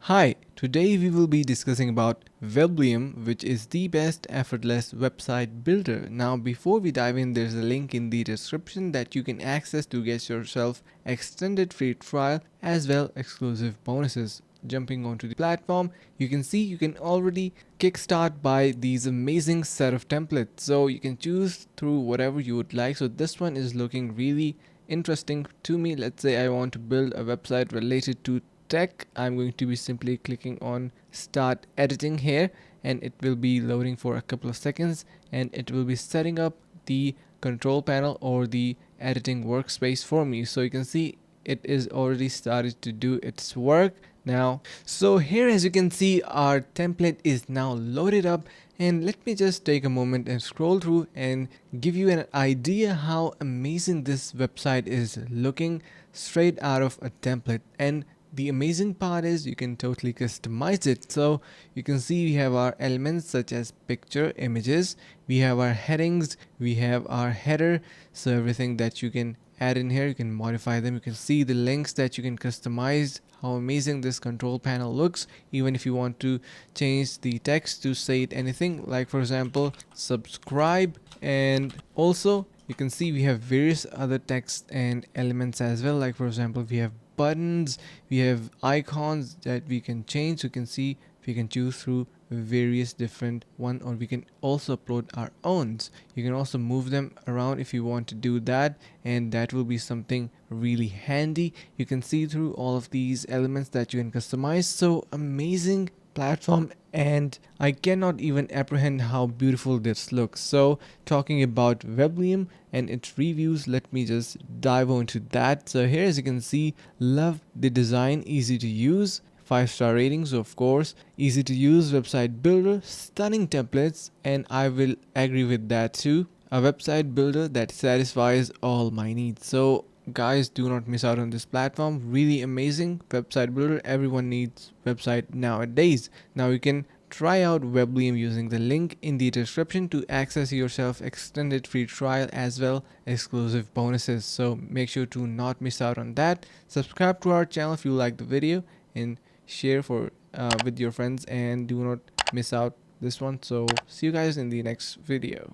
Hi, today we will be discussing about Weblium, which is the best effortless website builder. Now, before we dive in, there's a link in the description that you can access to get yourself extended free trial as well exclusive bonuses. Jumping onto the platform, you can see you can already kickstart by these amazing set of templates. So you can choose through whatever you would like. So this one is looking really interesting to me. Let's say I want to build a website related to tech. I'm going to be simply clicking on start editing here, and it will be loading for a couple of seconds, and it will be setting up the control panel or the editing workspace for me. So you can see it is already started to do its work now. So here, as you can see, our template is now loaded up, and let me just take a moment and scroll through and give you an idea how amazing this website is looking straight out of a template. And the amazing part is you can totally customize it. So you can see we have our elements such as picture, images, we have our headings, we have our header. So everything that you can add in here, you can modify them. You can see the links that you can customize. How amazing this control panel looks. Even if you want to change the text to say it anything, like for example subscribe. And also you can see we have various other text and elements as well, like for example we have buttons, we have icons that we can change. So you can see we can choose through various different one, or we can also upload our own. You can also move them around if you want to do that, and that will be something really handy. You can see through all of these elements that you can customize. So amazing platform, and I cannot even apprehend how beautiful this looks. So talking about Weblium and its reviews, let me just dive into that. So here, as you can see, love the design, easy to use, 5-star ratings, of course, easy to use website builder, stunning templates, and I will agree with that too. A website builder that satisfies all my needs. So guys, do not miss out on this platform. Really amazing website builder. Everyone needs website nowadays. Now you can try out Weblium using the link in the description to access yourself extended free trial as well exclusive bonuses. So make sure to not miss out on that. Subscribe to our channel if you like the video, and share for with your friends, and do not miss out this one. So see you guys in the next video.